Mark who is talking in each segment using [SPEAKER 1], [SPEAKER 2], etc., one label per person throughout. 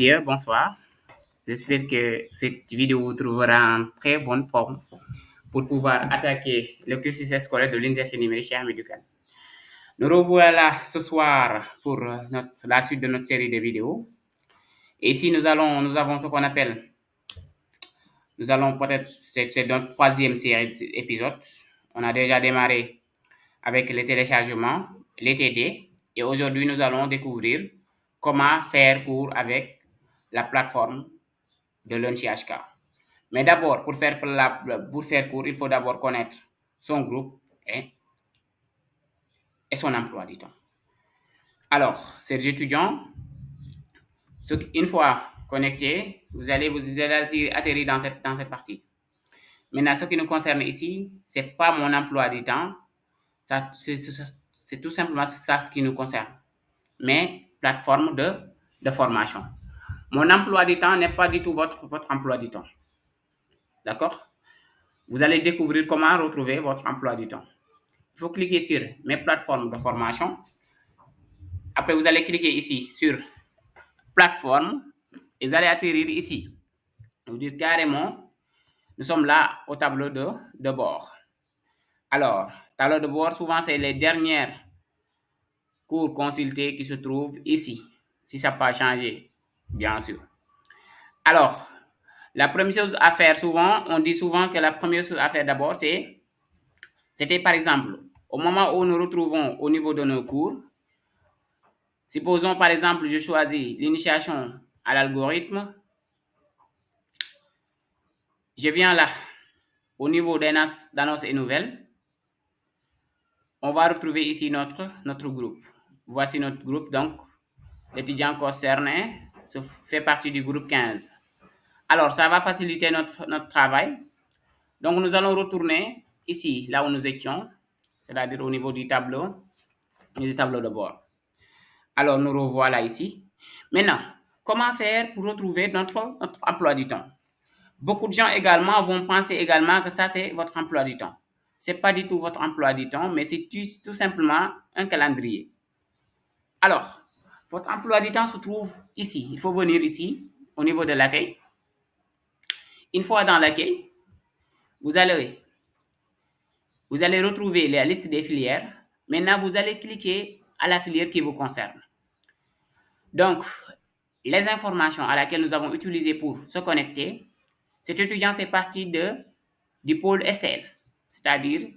[SPEAKER 1] messieurs, bonsoir. J'espère que cette vidéo vous trouvera en très bonne forme pour pouvoir attaquer le cursus scolaire de l'Université numérique médicale. Nous revoilà ce soir pour la suite de notre série de vidéos. Et ici, nous avons ce qu'on appelle, c'est notre troisième série d'épisodes. On a déjà démarré avec les téléchargements, les TD, et aujourd'hui, nous allons découvrir comment faire cours avec la plateforme de l'UNCHK. Mais d'abord, pour faire cours, il faut d'abord connaître son groupe et son emploi du temps. Alors, chers étudiants, une fois connectés, vous allez atterrir dans cette partie. Maintenant, ce qui nous concerne ici, c'est pas mon emploi du temps, c'est tout simplement ça qui nous concerne, mais plateforme de formation. Mon emploi du temps n'est pas du tout votre emploi du temps. D'accord? Vous allez découvrir comment retrouver votre emploi du temps. Il faut cliquer sur mes plateformes de formation. Après, vous allez cliquer ici sur plateforme et vous allez atterrir ici. Vous dites carrément, nous sommes là au tableau de bord. Alors, tableau de bord, souvent, c'est les dernières cours consultés qui se trouvent ici. Si ça n'a pas changé, bien sûr. Alors, la première chose à faire souvent, on dit souvent que la première chose à faire d'abord, c'était par exemple, au moment où nous nous retrouvons au niveau de nos cours, supposons par exemple, je choisis l'initiation à l'algorithme. Je viens là, au niveau d'annonces et nouvelles. On va retrouver ici notre groupe. Voici notre groupe, donc l'étudiant concerné fait partie du groupe 15. Alors, ça va faciliter notre travail. Donc, nous allons retourner ici, là où nous étions, c'est-à-dire au niveau du tableau de bord. Alors, nous revoilà ici. Maintenant, comment faire pour retrouver notre emploi du temps? Beaucoup de gens également vont penser également que ça, c'est votre emploi du temps. Ce n'est pas du tout votre emploi du temps, mais c'est tout simplement un calendrier. Alors, votre emploi du temps se trouve ici. Il faut venir ici, au niveau de l'accueil. Une fois dans l'accueil, vous allez retrouver la liste des filières. Maintenant, vous allez cliquer à la filière qui vous concerne. Donc, les informations à laquelle nous avons utilisées pour se connecter, cet étudiant fait partie du pôle STL, c'est-à-dire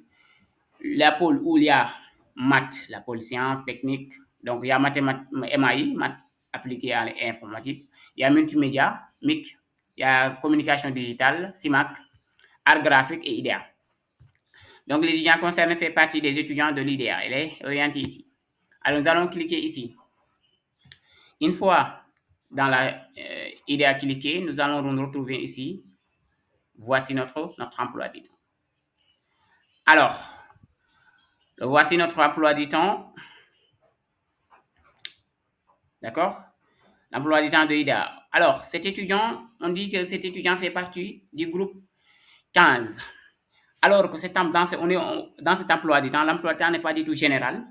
[SPEAKER 1] la pôle où il y a maths, la pôle sciences, techniques, donc il y a MAI, maths appliquées à l'informatique, il y a multimédia, MIC, il y a communication digitale, CIMAC, art graphique et IDEA. Donc l'étudiant concerné fait partie des étudiants de l'IDEA, il est orienté ici. Alors nous allons cliquer ici. Une fois dans la IDEA cliqué, nous allons nous retrouver ici. Voici notre emploi du temps. Alors, voici notre emploi du temps. D'accord? L'emploi du temps de IDEA. Alors, cet étudiant, on dit que cet étudiant fait partie du groupe 15. Alors que on est dans cet emploi du temps, l'emploi du temps n'est pas du tout général.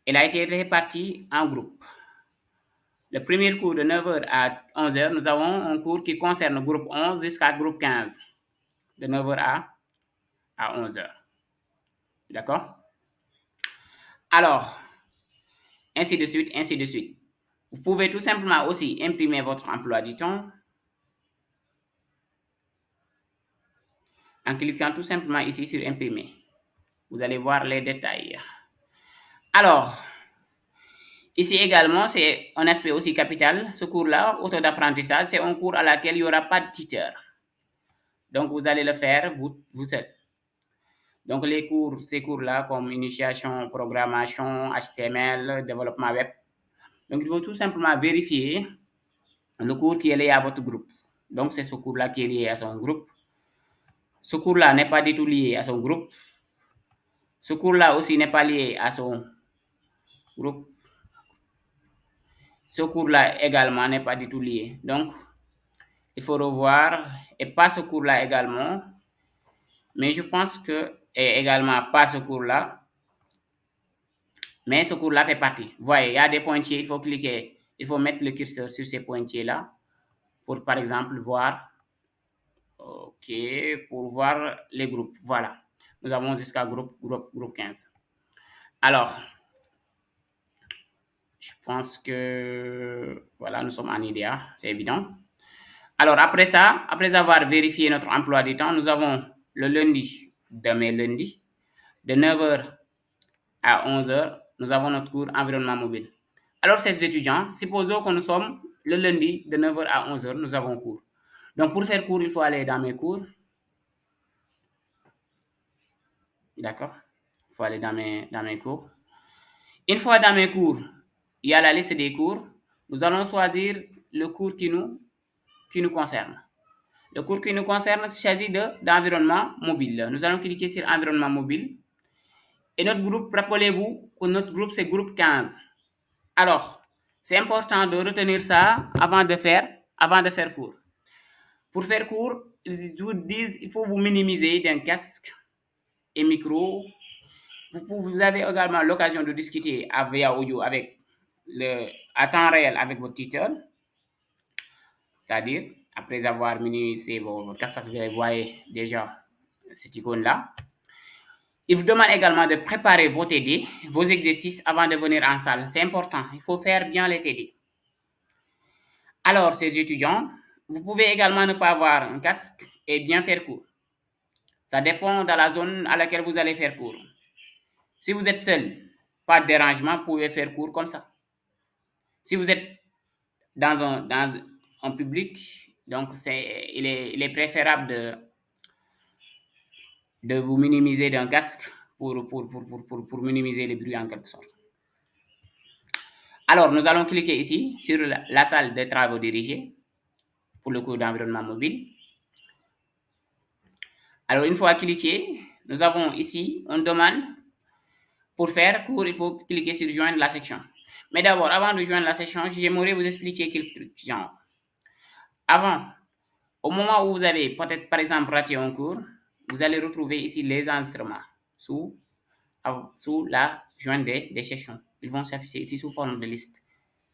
[SPEAKER 1] Il a été réparti en groupes. Le premier cours de 9h à 11h, nous avons un cours qui concerne le groupe 11 jusqu'à groupe 15. De 9h à 11h. D'accord? Alors, ainsi de suite, ainsi de suite. Vous pouvez tout simplement aussi imprimer votre emploi du temps en cliquant tout simplement ici sur imprimer. Vous allez voir les détails. Alors, ici également, c'est un aspect aussi capital. Ce cours-là, auto d'apprentissage, c'est un cours à laquelle il n'y aura pas de tuteur. Donc, vous allez le faire vous seul. Donc, ces cours-là, comme initiation, programmation, HTML, développement web. Donc, il faut tout simplement vérifier le cours qui est lié à votre groupe. Donc, c'est ce cours-là qui est lié à son groupe. Ce cours-là n'est pas du tout lié à son groupe. Ce cours-là aussi n'est pas lié à son groupe. Ce cours-là également n'est pas du tout lié. Donc, il faut revoir, et pas ce cours-là également, mais je pense que, et également pas ce cours-là, mais ce cours-là fait partie. Vous voyez, il y a des pointillés, il faut cliquer il faut mettre le curseur sur ces pointillés-là pour, par exemple, voir, OK, pour voir les groupes. Voilà. Nous avons jusqu'à groupe 15. Alors, je pense que, voilà, nous sommes en IDEA, c'est évident. Alors, après ça, après avoir vérifié notre emploi du temps, nous avons le lundi, demain lundi, de 9h à 11h, nous avons notre cours environnement mobile. Alors, chers étudiants, supposons que nous sommes le lundi de 9h à 11h, nous avons cours. Donc, pour faire cours, il faut aller dans mes cours. D'accord? Il faut aller dans mes cours. Une fois dans mes cours, il y a la liste des cours. Nous allons choisir le cours qui nous concerne. Le cours qui nous concerne s'agit d'environnement mobile. Nous allons cliquer sur environnement mobile. Et notre groupe, rappelez-vous que notre groupe, c'est groupe 15. Alors, c'est important de retenir ça avant de faire cours. Pour faire cours, ils vous disent il faut vous minimiser d'un casque et micro. Vous avez également l'occasion de discuter via audio à temps réel avec votre tuteur. C'est-à-dire, après avoir minimisé votre casque, parce que vous voyez déjà cette icône-là. Il vous demande également de préparer vos TD, vos exercices avant de venir en salle. C'est important, il faut faire bien les TD. Alors, ces étudiants, vous pouvez également ne pas avoir un casque et bien faire cours. Ça dépend de la zone à laquelle vous allez faire cours. Si vous êtes seul, pas de dérangement, vous pouvez faire cours comme ça. Si vous êtes dans un public, donc il est préférable de vous minimiser d'un casque pour minimiser les bruits en quelque sorte. Alors, nous allons cliquer ici sur la salle de travaux dirigés pour le cours d'environnement mobile. Alors, une fois cliqué, nous avons ici une demande. Pour faire cours, il faut cliquer sur joindre la section. Mais d'abord, avant de joindre la section, j'aimerais vous expliquer quelques trucs. Genre, au moment où vous avez peut-être par exemple raté un cours, vous allez retrouver ici les enregistrements sous la jointe des sessions. Ils vont s'afficher ici sous forme de liste.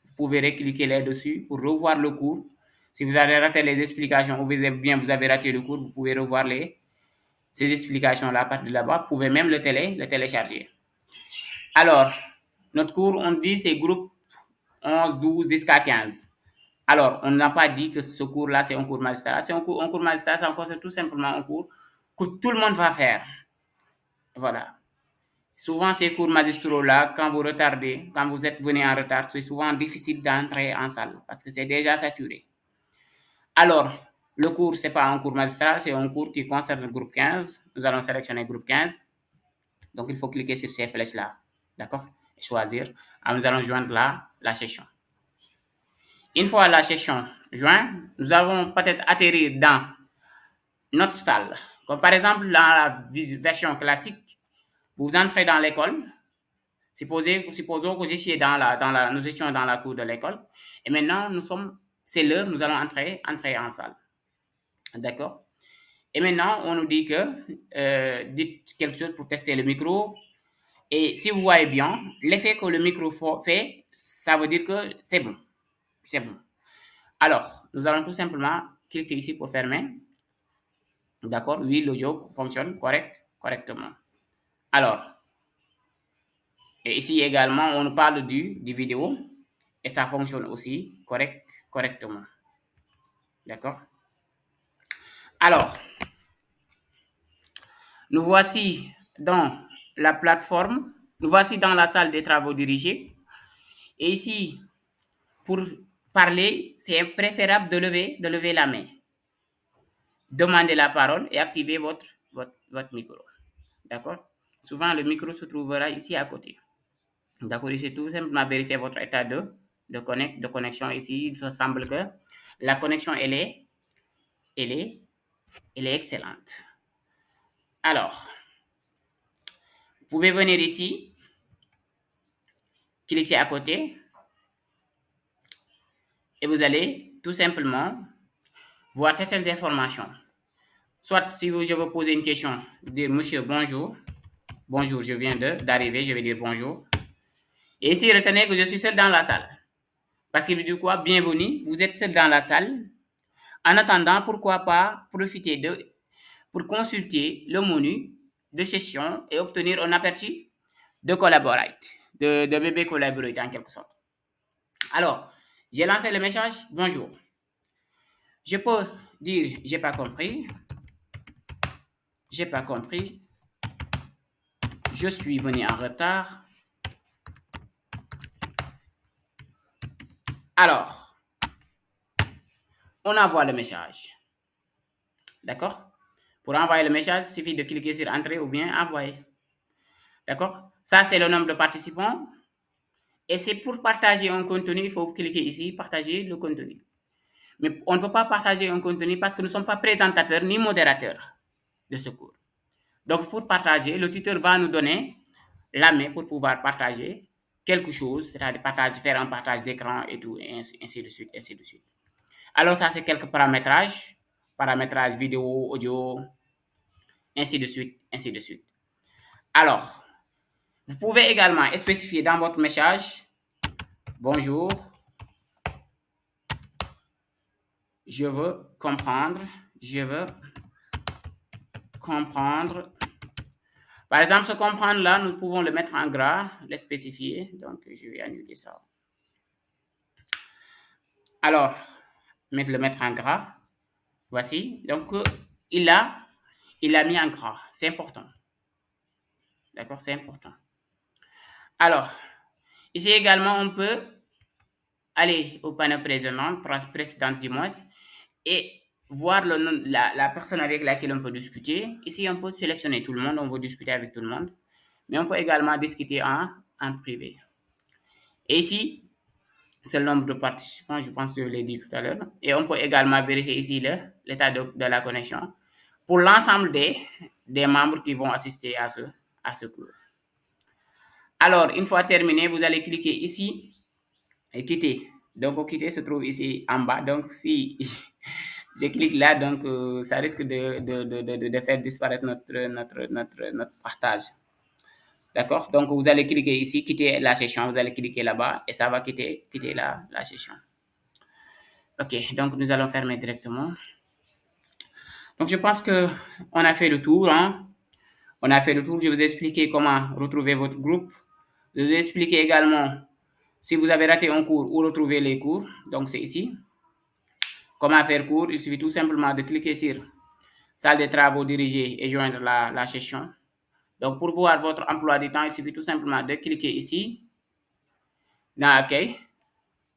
[SPEAKER 1] Vous pouvez cliquer là-dessus pour revoir le cours. Si vous avez raté les explications ou vous avez raté le cours, vous pouvez revoir ces explications-là à partir de là-bas. Vous pouvez même le télécharger. Alors, notre cours, on dit c'est groupe 11, 12 jusqu'à 15. Alors, on n'a pas dit que ce cours-là, c'est un cours magistral. C'est un cours magistral, c'est tout simplement un cours que tout le monde va faire. Voilà. Souvent, ces cours magistraux-là, quand vous êtes venu en retard, c'est souvent difficile d'entrer en salle parce que c'est déjà saturé. Alors, le cours, ce n'est pas un cours magistral, c'est un cours qui concerne le groupe 15. Nous allons sélectionner le groupe 15. Donc, il faut cliquer sur ces flèches-là. D'accord? Et choisir. Alors, nous allons joindre la session. Une fois la session jointe, nous allons peut-être atterrir dans notre salle. Comme par exemple, dans la version classique, vous entrez dans l'école. Supposons que nous étions dans la cour de l'école. Et maintenant, c'est l'heure, nous allons entrer en salle. D'accord? Et maintenant, on nous dit que dites quelque chose pour tester le micro. Et si vous voyez bien, l'effet que le micro fait, ça veut dire que c'est bon. C'est bon. Alors, nous allons tout simplement cliquer ici pour fermer. D'accord? Oui, l'audio fonctionne correctement. Alors, et ici également, on nous parle du vidéo et ça fonctionne aussi correctement. D'accord? Alors, nous voici dans la plateforme, nous voici dans la salle des travaux dirigés. Et ici, pour parler, c'est préférable de lever la main. Demandez la parole et activez votre micro. D'accord? Souvent, le micro se trouvera ici à côté. D'accord? Ici, tout simplement vérifier votre état de connexion. Ici, il semble que la connexion, elle est excellente. Alors, vous pouvez venir ici, cliquer à côté et vous allez tout simplement voir certaines informations. Soit si je veux poser une question, dire monsieur bonjour. Bonjour, je viens d'arriver, je vais dire bonjour. Et ici, retenez que je suis seul dans la salle. Parce qu'il veut dire quoi? Bienvenue, vous êtes seul dans la salle. En attendant, pourquoi pas profiter pour consulter le menu de session et obtenir un aperçu de Collaborate, de bébé Collaborate en quelque sorte. Alors, j'ai lancé le message, bonjour. Je peux dire, j'ai pas compris, je suis venu en retard. Alors, on envoie le message. D'accord? Pour envoyer le message, il suffit de cliquer sur Entrée ou bien Envoyer. D'accord? Ça, c'est le nombre de participants. Et c'est pour partager un contenu, il faut cliquer ici, partager le contenu. Mais on ne peut pas partager un contenu parce que nous ne sommes pas présentateurs ni modérateurs de ce cours. Donc, pour partager, le tuteur va nous donner la main pour pouvoir partager quelque chose, c'est-à-dire faire un partage d'écran et tout, et ainsi de suite, ainsi de suite. Alors, ça, c'est quelques paramétrages vidéo, audio, ainsi de suite, ainsi de suite. Alors, vous pouvez également spécifier dans votre message, bonjour, je veux comprendre. Par exemple, ce comprendre là, nous pouvons le mettre en gras, le spécifier. Donc, je vais annuler ça. Alors, le mettre en gras. Voici. Donc, il a mis en gras. C'est important. D'accord, c'est important. Alors, ici également, on peut aller au panneau précédent du moins, et voir la personne avec laquelle on peut discuter. Ici, on peut sélectionner tout le monde, on veut discuter avec tout le monde. Mais on peut également discuter en privé. Et ici, c'est le nombre de participants, je pense que je l'ai dit tout à l'heure. Et on peut également vérifier ici l'état de la connexion pour l'ensemble des membres qui vont assister à ce cours. Alors, une fois terminé, vous allez cliquer ici et quitter. Donc, quitter se trouve ici en bas. Donc, si je clique là, donc ça risque de faire disparaître notre partage. D'accord? Donc, vous allez cliquer ici, quitter la session, vous allez cliquer là-bas et ça va quitter la session. OK, donc nous allons fermer directement. Donc, je pense qu'on a fait le tour. Hein? On a fait le tour. Je vous ai expliqué comment retrouver votre groupe. Je vous ai expliqué également si vous avez raté un cours, où retrouver les cours. Donc, c'est ici. Comment faire cours? Il suffit tout simplement de cliquer sur salle de travaux dirigée et joindre la session. Donc, pour voir votre emploi du temps, il suffit tout simplement de cliquer ici, dans Accueil,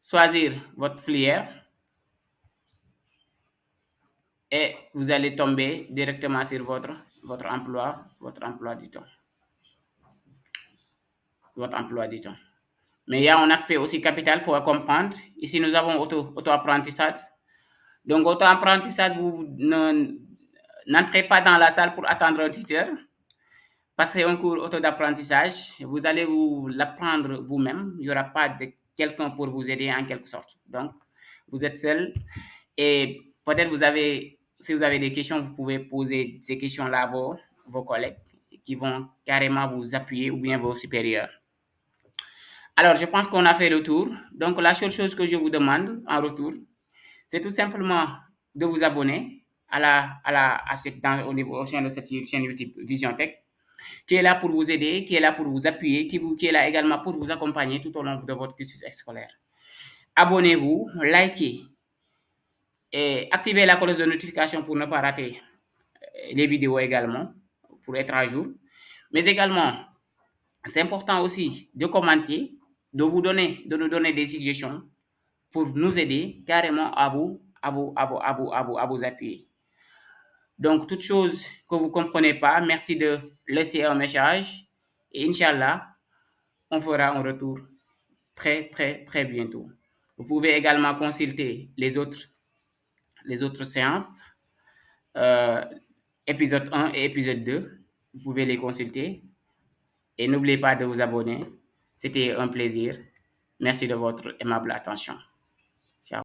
[SPEAKER 1] choisir votre filière et vous allez tomber directement sur votre emploi du temps. Mais il y a un aspect aussi capital, il faut comprendre. Ici, nous avons auto-apprentissage. Donc, auto-apprentissage, vous n'entrez pas dans la salle pour attendre un tuteur. Parce que c'est un cours auto-d'apprentissage. Vous allez l'apprendre vous-même. Il n'y aura pas de quelqu'un pour vous aider en quelque sorte. Donc, vous êtes seul. Et peut-être si vous avez des questions, vous pouvez poser ces questions-là à vos collègues qui vont carrément vous appuyer ou bien vos supérieurs. Alors, je pense qu'on a fait le tour. Donc, la seule chose que je vous demande en retour, c'est tout simplement de vous abonner au sein de cette chaîne YouTube Vision Tech, qui est là pour vous aider, qui est là pour vous appuyer, qui est là également pour vous accompagner tout au long de votre cursus scolaire. Abonnez-vous, likez et activez la cloche de notification pour ne pas rater les vidéos également, pour être à jour. Mais également, c'est important aussi de commenter, de nous donner des suggestions pour nous aider carrément à vous appuyer. Donc, toute chose que vous ne comprenez pas, merci de laisser un message. Et Inch'Allah, on fera un retour très, très, très bientôt. Vous pouvez également consulter les autres séances, épisode 1 et épisode 2. Vous pouvez les consulter. Et n'oubliez pas de vous abonner. C'était un plaisir. Merci de votre aimable attention. Ciao.